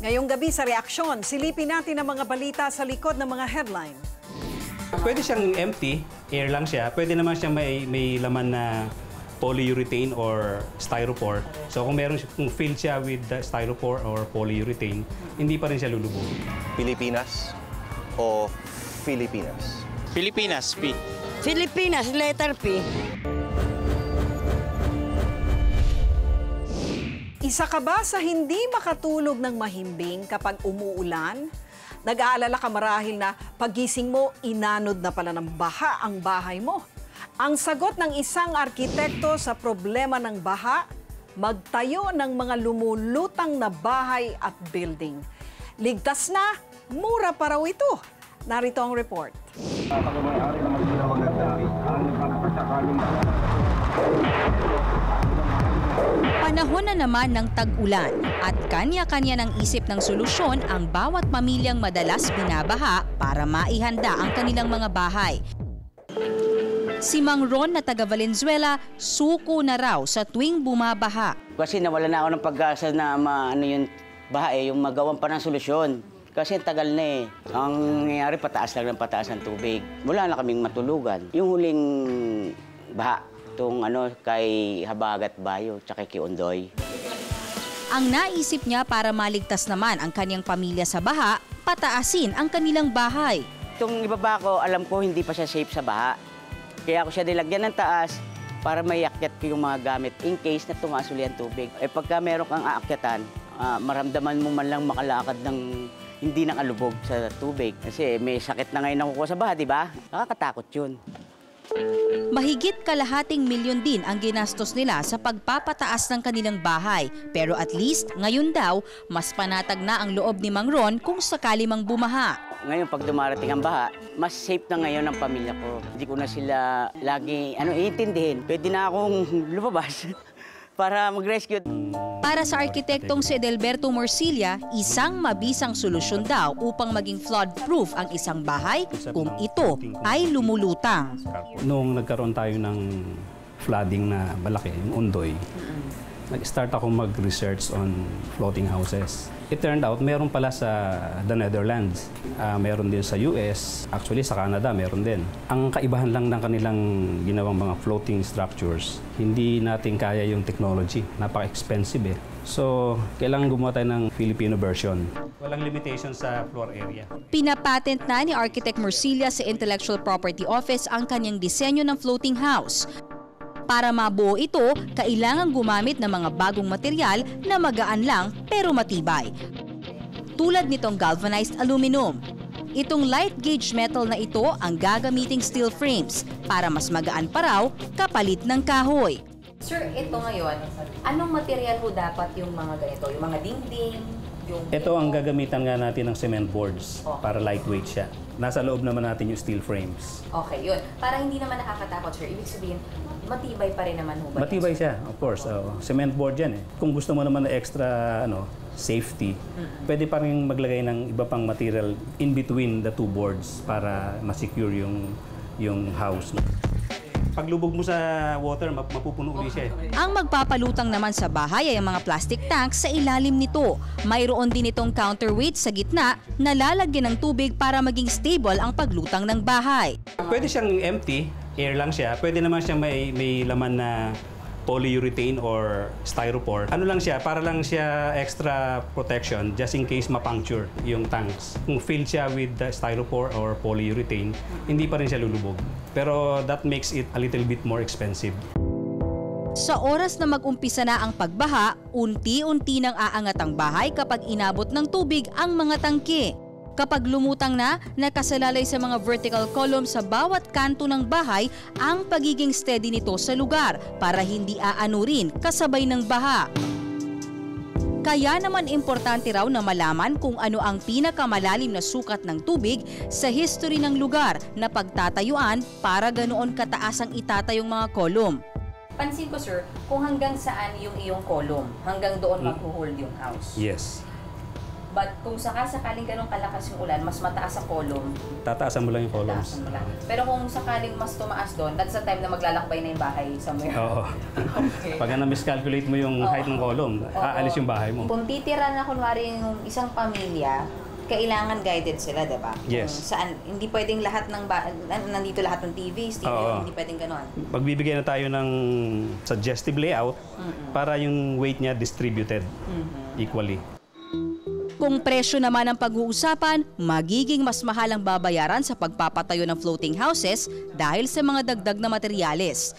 Ngayong gabi sa reaksyon, silipin natin ang mga balita sa likod ng mga headline. Pwede siyang empty, air lang siya. Pwede naman siyang may laman na polyurethane or styrofoam. So kung kung filled siya with the styrofoam or polyurethane, hindi pa rin siya lulubog. Pilipinas o Filipinas? Pilipinas, P. Filipinas, letter P. Isa ka ba sa hindi makatulog ng mahimbing kapag umuulan? Nag-aalala ka marahil na pagising mo, inanod na pala ng baha ang bahay mo. Ang sagot ng isang arkitekto sa problema ng baha, magtayo ng mga lumulutang na bahay at building. Ligtas na, mura pa raw ito. Narito ang report. Panahon na naman ng tag-ulan at kanya-kanya ng isip ng solusyon ang bawat pamilyang madalas binabaha para maihanda ang kanilang mga bahay. Si Mang Ron na taga Valenzuela, suko na raw sa tuwing bumabaha. Kasi nawala na ako ng pag-asa na yung baha yung magawan pa ng solusyon. Kasi tagal na Ang nangyayari, pataas lang ng pataas ng tubig. Wala na kaming matulugan. Yung huling baha, itong kay Habagat Bayo, tsaka kay Ondoy. Ang naisip niya para maligtas naman ang kanyang pamilya sa baha, pataasin ang kanilang bahay. Itong ibaba ko, alam ko hindi pa siya safe sa baha. Kaya ako siya nilagyan ng taas para mayakyat ko yung mga gamit in case na tumaas uli ang tubig. Pagka meron kang aakyatan, maramdaman mo man lang makalakad ng hindi nang alubog sa tubig. Kasi may sakit na ngayon nakukuha sa baha, di ba? Nakakatakot yun. Mahigit kalahating milyon din ang ginastos nila sa pagpapataas ng kanilang bahay. Pero at least, ngayon daw, mas panatag na ang loob ni Mang Ron kung sakali mang bumaha. Ngayon, pag dumarating ang baha, mas safe na ngayon ang pamilya ko. Hindi ko na sila lagi iintindihin. Pwede na akong lumabas para mag-rescue. Para sa arkitektong si Edelberto Morcilla, isang mabisang solusyon daw upang maging flood-proof ang isang bahay kung ito ay lumulutang. Noong nagkaroon tayo ng flooding na malaki, yung Ondoy, nag-start ako mag-research on floating houses. It turned out, meron pala sa the Netherlands, meron din sa US, actually sa Canada meron din. Ang kaibahan lang ng kanilang ginawang mga floating structures, hindi natin kaya yung technology, napaka-expensive So, kailangan gumawa tayo ng Filipino version. Walang limitation sa floor area. Pinapatent na ni Architect Morcilla sa Intellectual Property Office ang kanyang disenyo ng floating house. Para mabuo ito, kailangan gumamit ng mga bagong material na magaan lang pero matibay. Tulad nitong galvanized aluminum. Itong light gauge metal na ito ang gagamiting steel frames para mas magaan pa raw kapalit ng kahoy. Sir, ito ngayon, anong material ho dapat yung mga ganito? Yung mga dingding? Ito ang gagamitan nga natin ng cement boards para lightweight siya. Nasa loob naman natin yung steel frames. Okay, yun. Para hindi naman nakakatakot, sir. Ibig sabihin, matibay pa rin naman ho ba? Matibay siya, of course. Cement board yan Kung gusto mo naman na extra safety, pwede pa rin maglagay ng iba pang material in between the two boards para ma-secure yung house. Paglubog mo sa water, mapupuno uli siya Ang magpapalutang naman sa bahay ay ang mga plastic tanks sa ilalim nito. Mayroon din itong counterweight sa gitna na lalagyan ng tubig para maging stable ang paglutang ng bahay. Pwede siyang empty, air lang siya. Pwede naman siyang may laman na polyurethane or styrofoam. Lang siya, para lang siya extra protection just in case ma-puncture yung tanks. Kung filled siya with the styrofoam or polyurethane, hindi pa rin siya lulubog. Pero that makes it a little bit more expensive. Sa oras na mag-umpisa na ang pagbaha, unti-unti nang aangat ang bahay kapag inabot ng tubig ang mga tangke. Kapag lumutang na, nakasalalay sa mga vertical columns sa bawat kanto ng bahay ang pagiging steady nito sa lugar para hindi aanurin kasabay ng baha. Kaya naman importante raw na malaman kung ano ang pinakamalalim na sukat ng tubig sa history ng lugar na pagtatayuan para ganoon kataas ang itatayong mga kolum. Pansin ko, sir, kung hanggang saan yung iyong column, hanggang doon mag-hold yung house. Yes. But kung sakaling ganun kalakas yung ulan, mas mataas ang column. Tataasan mo lang yung columns. Taasan mo lang. Pero kung sakaling mas tumaas doon, that's the time na maglalakbay na yung bahay somewhere. Oo. Okay. Pag na-miscalculate mo yung height ng column, aalis yung bahay mo. Kung titira na kunwari yung isang pamilya, kailangan guided sila, diba? Yes. Kung saan, hindi pwedeng lahat ng nandito lahat ng TVs, hindi pwedeng gano'n. Magbibigay na tayo ng suggestive layout para yung weight niya distributed equally. Kung presyo naman ang pag-uusapan, magiging mas mahal ang babayaran sa pagpapatayo ng floating houses dahil sa mga dagdag na materyales.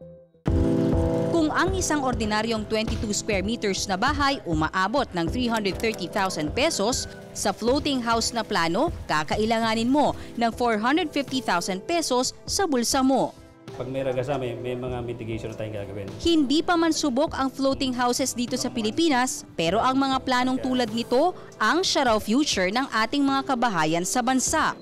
Kung ang isang ordinaryong 22 square meters na bahay umaabot ng 330,000 pesos, sa floating house na plano, kakailanganin mo ng 450,000 pesos sa bulsa mo. Pag may ragasa, may mga mitigation na tayong gagawin. Hindi pa man subok ang floating houses dito sa Pilipinas, pero ang mga planong tulad nito ang siya raw future ng ating mga kabahayan sa bansa.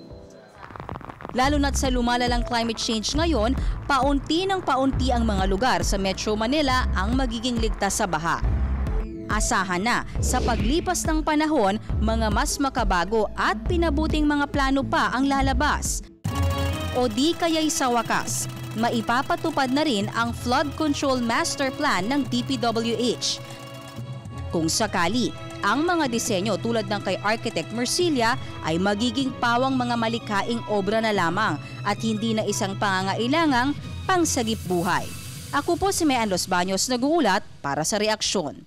Lalo na't sa lumalalang climate change ngayon, paunti ng paunti ang mga lugar sa Metro Manila ang magiging ligtas sa baha. Asahan na sa paglipas ng panahon, mga mas makabago at pinabuting mga plano pa ang lalabas. O di kaya'y sa wakas, maipapatupad na rin ang Flood Control Master Plan ng DPWH. Kung sakali, ang mga disenyo tulad ng kay Architect Mercilia ay magiging pawang mga malikaing obra na lamang at hindi na isang pangangailangang pangsagip buhay. Ako po si Mean Los Baños, nag-uulat para sa Reaksyon.